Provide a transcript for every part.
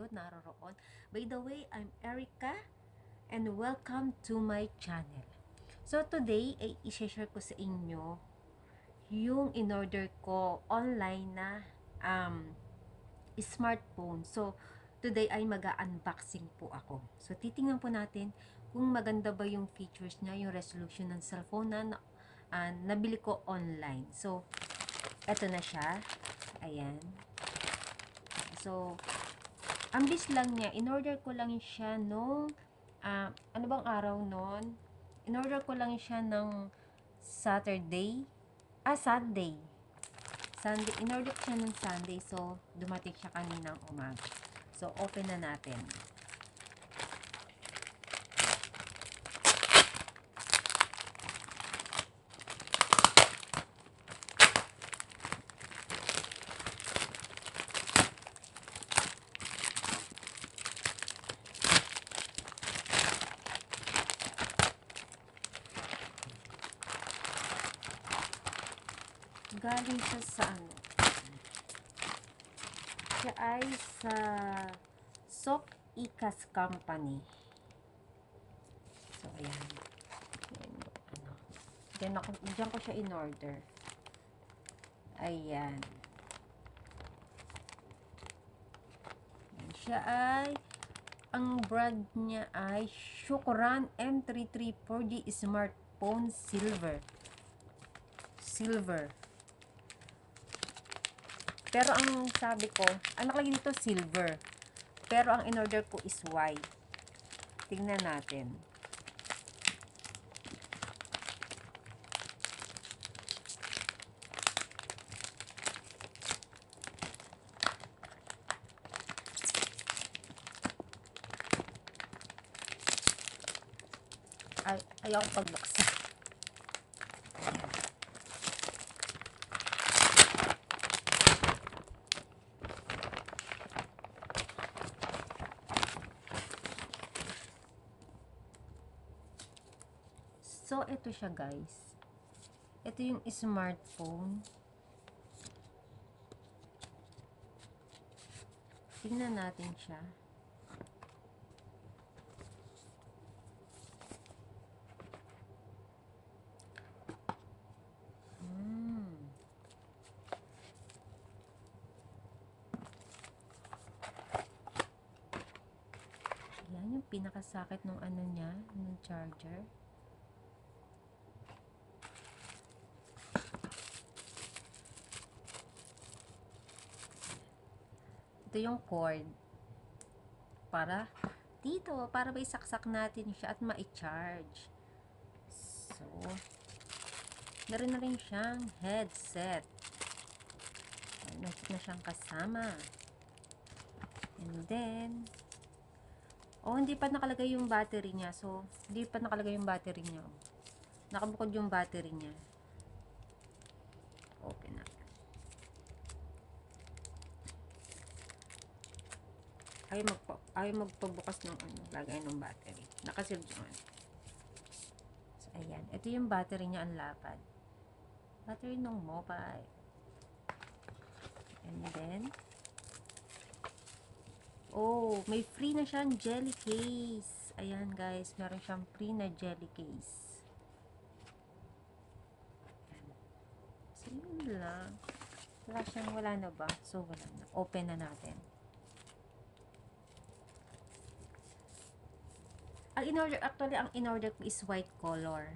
kayo naroroon. By the way, I'm Erica and welcome to my channel. So today ay i-share ko sa inyo yung in-order ko online na smartphone. So today ay mag-unboxing po ako. So titingnan po natin kung maganda ba yung features niya, yung resolution ng cellphone na nabili ko online. So eto na siya. Ayan. So ambis lang niya. In-order ko lang siya nung ano bang araw nun? In-order ko lang siya ng Sunday. Sunday. In-order ko siya ng Sunday. So, dumating siya kaninang umaga. So, open na natin. Galing siya sa ano? Siya ay sa Soft Icas Company. So, ayan. Diyan ko siya in-order. Ayan. Siya ay, ang brand niya ay Shukuran M33 4G Smartphone Silver. Pero ang sabi ko, ang nakalagay dito silver. Pero ang in-order ko is white. Tingnan natin. Ayaw pagbuksan. So, ito siya guys. Ito yung smartphone. Tingnan natin siya. Yan yung pinakasakit ng ano niya, ng charger. Ito yung cord para dito, para may saksak natin siya at ma-charge. So, meron na rin siyang headset. Meron na siyang kasama. And then, hindi pa nakalagay yung battery niya. So, hindi pa nakalagay yung battery niya. Nakabukod yung battery niya. Open na. Ayaw magpabukas ng lagay ng battery. Nakasilid yung So, ayan. Ito yung battery niya, ang lapad. Battery ng mobile. And then, may free na siyang jelly case. Ayan guys, meron siyang free na jelly case. Ayan. So, yun lang. Wala na ba? So, wala na. Open na natin. Ang in-order ko is white color.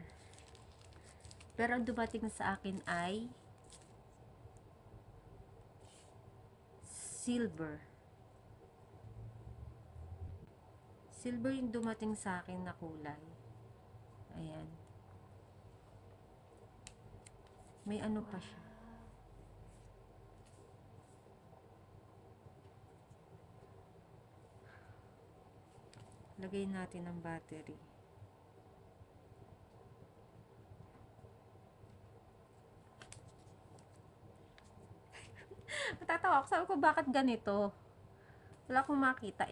Pero ang dumating sa akin ay silver. Silver yung dumating sa akin na kulay. Ayan. May ano pa siya. Lagay natin ang battery. Natatawa ako. Sabi ko, bakit ganito? Wala akong makita.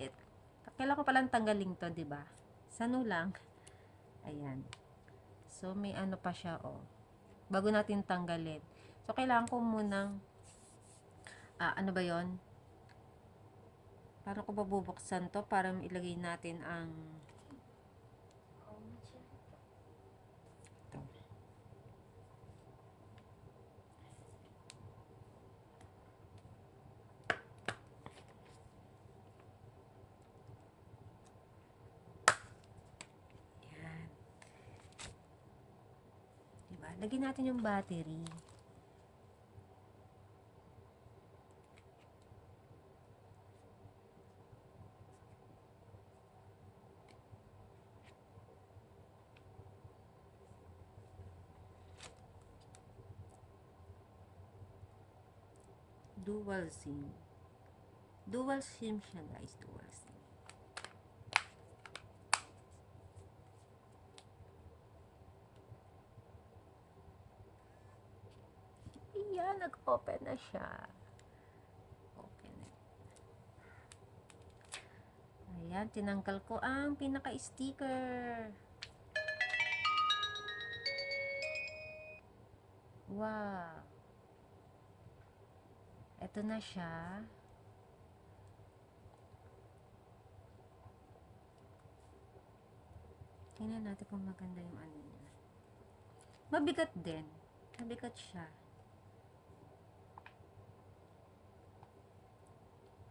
Kailangan ko palang tanggalin to, diba? Sano lang. Ayan. So, may ano pa siya, bago natin tanggalin. So, kailangan ko munang, ano ba yon? Paano ko babubuksan to para ilagay natin ang ito. Yan. Diba? Lagyan natin yung battery. Dual SIM. Dual SIM siya, guys. Dual SIM. Ayan, nag-open na siya. Open it. Ayan, tinanggal ko ang pinaka-sticker. Wow. Ito na siya. Tingnan natin kung maganda yung ano niya. Mabigat din. Mabigat siya.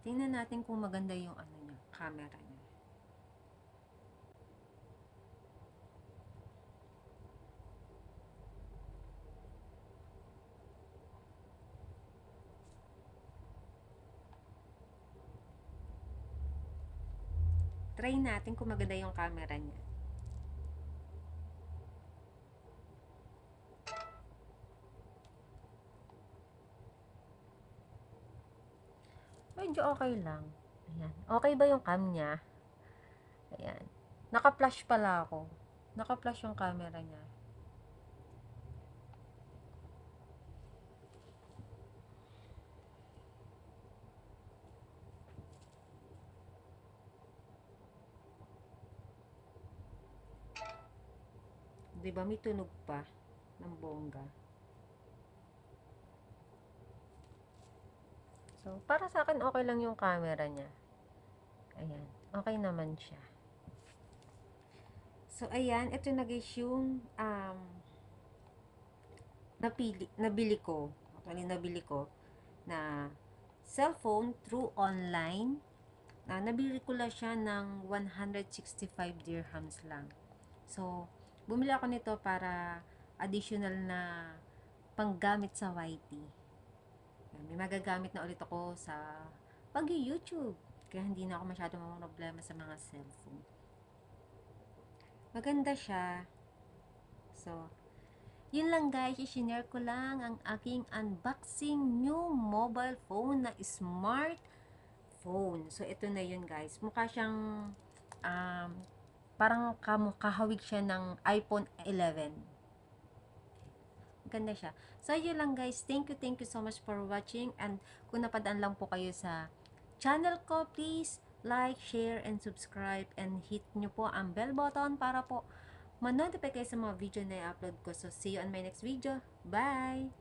Tingnan natin kung maganda yung ano niya, camera niya. Try natin kung maganda yung camera niya. Medyo okay lang. Ayan. Okay ba yung cam niya? Ayan. Naka-flash pala ako. Naka-flash yung camera niya. Diba may tunog pa ng bongga. So, para sa akin okay lang yung camera niya. Ayan. Okay naman siya. So, ayan. Ito na guys yung nabili ko. Actually, nabili ko na cellphone through online. Nabili ko lang siya ng 165 dirhams lang. So, bumili ako nito para additional na panggamit sa YT. May magagamit na ulit ako sa pag-YouTube. Kaya hindi na ako masyadong problema sa mga cellphone. Maganda siya. So, yun lang guys, i-share ko lang ang aking unboxing new mobile phone na smart phone. So, ito na yun guys. Mukha siyang parang kahawig siya ng iPhone 11. Ganda siya. So, yun lang guys. Thank you so much for watching. And kung napadaan lang po kayo sa channel ko, please like, share, and subscribe. And hit nyo po ang bell button para po ma-notify kayo sa mga video na i-upload ko. So, see you on my next video. Bye!